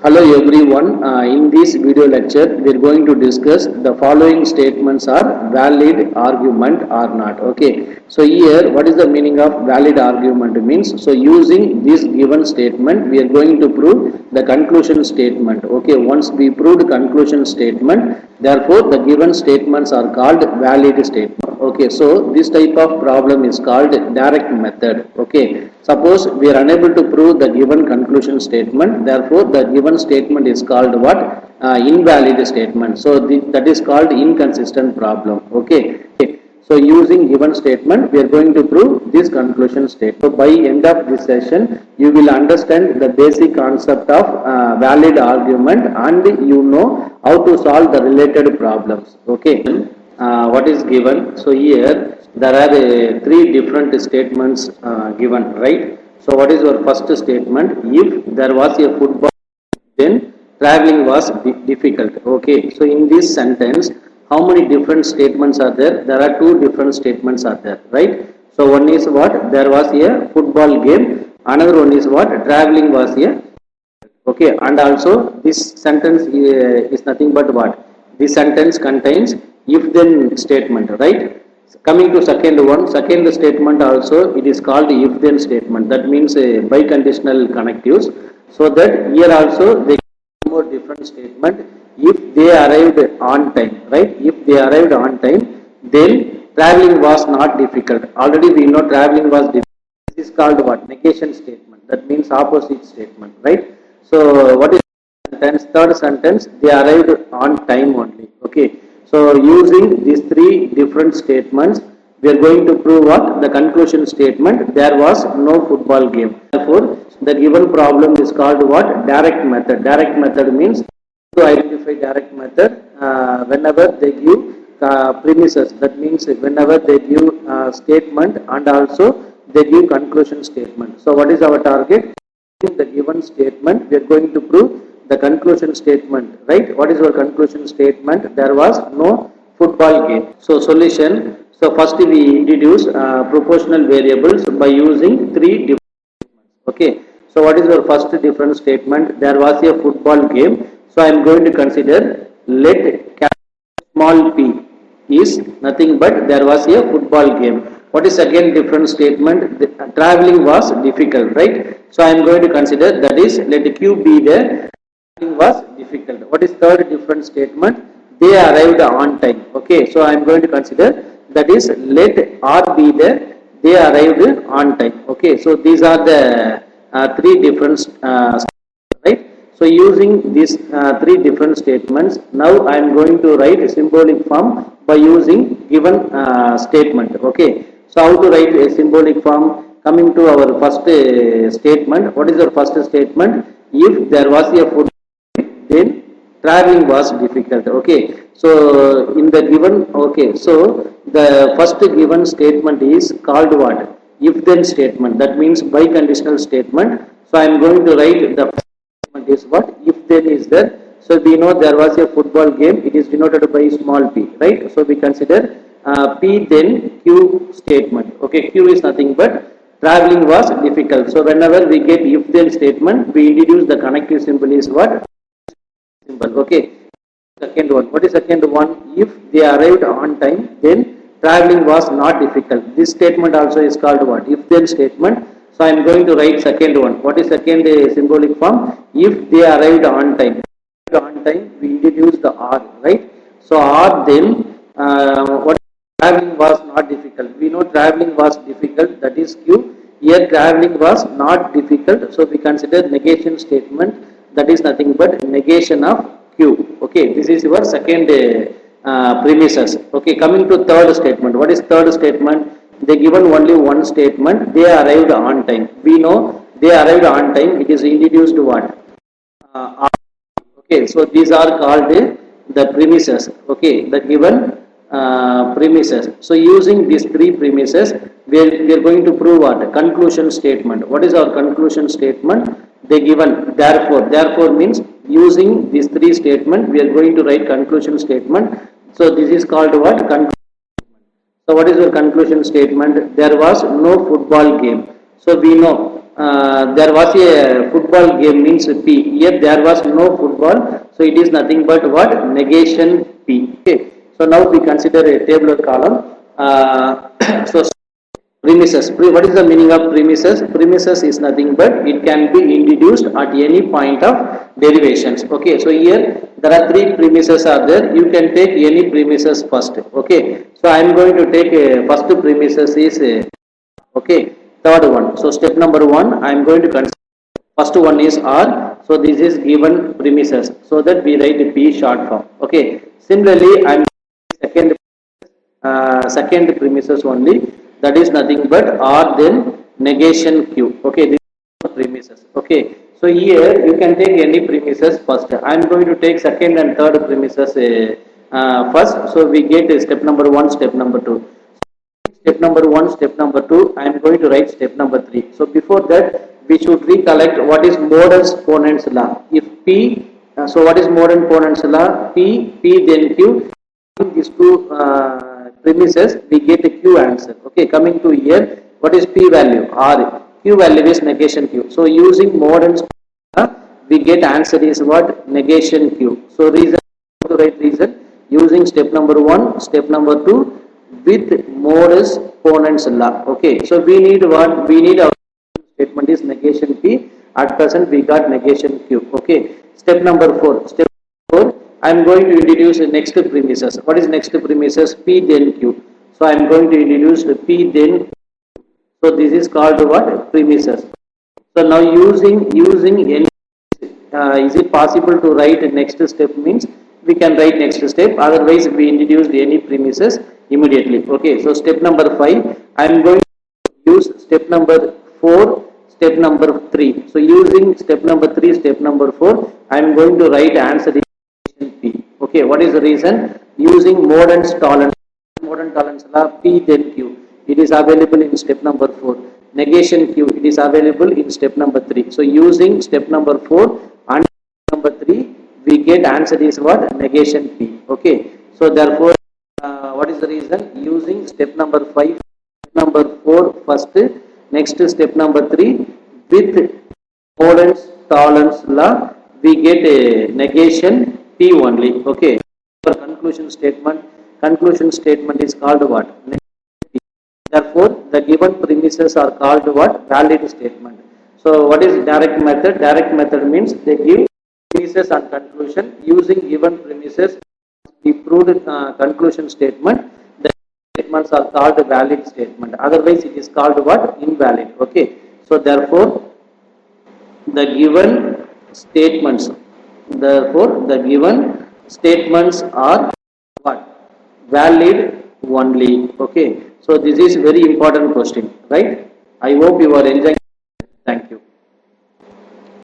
Hello everyone. In this video lecture, we are going to discuss the following statements are valid argument or not. Okay. So here, what is the meaning of valid argument means? So using this given statement, we are going to prove the conclusion statement. Okay. Once we proved conclusion statement, therefore the given statements are called valid statement. Okay. So this type of problem is called direct method. Okay. Suppose we are unable to prove the given conclusion statement, therefore the given statement is called what? Invalid statement. So that is called inconsistent problem. Okay. So using given statement, we are going to prove this conclusion statement. So by end of this session, you will understand the basic concept of valid argument and you know how to solve the related problems. Okay. What is given? So here there are three different statements given, right? So what is your first statement? If there was a football, then traveling was difficult. Okay. So in this sentence, how many different statements are there? There are two different statements are there, right? So one is what? There was a football game. Another one is what? Traveling was a. Okay. And also this sentence is nothing but what? This sentence contains if then statement, right? Coming to second statement also it is called if then statement. That means biconditional connectives. So that here also they more different statement. If they arrived on time, right? If they arrived on time, then traveling was not difficult. Already we know traveling was difficult. This is called what? Negation statement. That means opposite statement, right? So what is sentence? Third sentence, they arrived on time only. Okay. So using these three different statements, we are going to prove what? The conclusion statement. There was no football game. Therefore, the given problem is called what? Direct method. Direct method means to identify direct method whenever they give premises. That means whenever they give statement and also they give conclusion statement. So what is our target? In the given statement, we are going to prove the conclusion statement, right? What is our conclusion statement? There was no football game. So solution. So first we introduce propositional variables by using three different statements. Okay. So what is our first different statement? There was a football game. So I am going to consider let small p is nothing but there was a football game. What is second different statement? The traveling was difficult, right? So I am going to consider that is let q be there. Traveling was difficult. What is third different statement? They arrived on time. Okay, so I am going to consider that is let r be there. They arrived on time. Okay, so these are the three different right. So using these three different statements, now I am going to write a symbolic form by using given statement. Okay. So how to write a symbolic form? Coming to our first statement. What is our first statement? If there was a football, then traveling was difficult. Okay. So in the given, okay. So the first given statement is called what? If then statement. That means biconditional statement. So I am going to write the first statement is what? If then is there. So we know there was a football game. It is denoted by small p, right? So we consider P then Q statement. Okay, Q is nothing but traveling was difficult. So whenever we get if then statement, we introduce the connective symbol is what? Symbol. Okay. Second one. What is second one? If they arrived on time, then traveling was not difficult. This statement also is called what? If then statement. So I am going to write second one. What is second symbolic form? If they arrived on time. On time, we introduce the R, right? So R then what? Traveling was not difficult. We know traveling was difficult, that is Q. Here traveling was not difficult, so we consider negation statement, that is nothing but negation of Q. Okay, this is your second premises. Okay, coming to third statement. What is third statement? They given only one statement. They arrived on time. We know they arrived on time. It is introduced what? R. Okay, so these are called the premises. Okay, the given premises. So using these three premises, we are going to prove what? Conclusion statement. What is our conclusion statement? They given therefore. Therefore means using these three statements, we are going to write conclusion statement. So this is called what? Conclusion. So what is your conclusion statement? There was no football game. So we know there was a football game means P. Here there was no football, so it is nothing but what? Negation P. Okay. So now we consider a tabular column. So premises. What is the meaning of premises? Premises is nothing but it can be introduced at any point of derivations. Okay, so here there are three premises are there. You can take any premises first. Okay, so I am going to take first premises is okay, third one. So step number one, I am going to consider first one is R. So this is given premises. So that we write P short form. Okay. Similarly, I am second second premises only, that is nothing but R then negation Q. Okay, this is premises. Okay, so here you can take any premises first. I am going to take second and third premises first. So we get step number one, step number two. Step number one, step number two, I am going to write step number three. So before that we should recollect what is modus ponens law. If P, so what is modus ponens law? P then Q. These two premises we get a Q answer. Okay, coming to here, what is P value? R. Q value is negation Q. So using modus we get answer is what? Negation Q. So reason, to write reason using step number one, step number two with modus ponens law. Okay, so we need what? We need our statement is negation P. At present we got negation Q. Okay, step number four. Step 4, I am going to introduce the next premises. What is next premises? P then Q. So I am going to introduce the P then Q. So this is called what? Premises. So now using any is it possible to write next step? Means we can write next step, otherwise we introduce any premises immediately. Okay, so step number 5, I am going to use step number 4, step number 3. So using step number 3, step number 4, I am going to write answer is P. Okay, what is the reason? Using modern tolerance law, P then Q. It is available in step number 4. Negation Q, it is available in step number 3. So using step number 4 and number 3, we get answer is what? Negation P. Okay, so therefore what is the reason? Using step number 5, step number 4 first, next step number 3 with modern tolerance law, we get a negation P only. Okay, for conclusion statement is called what? Therefore, the given premises are called what? Valid statement. So, what is direct method? Direct method means they give premises and conclusion. Using given premises, we proved conclusion statement. The statements are called valid statement. Otherwise, it is called what? Invalid. Okay. So, therefore, the given statements. Therefore, the given statements are what? Valid only. Okay, so this is very important question, right? I hope you are enjoying. Thank you.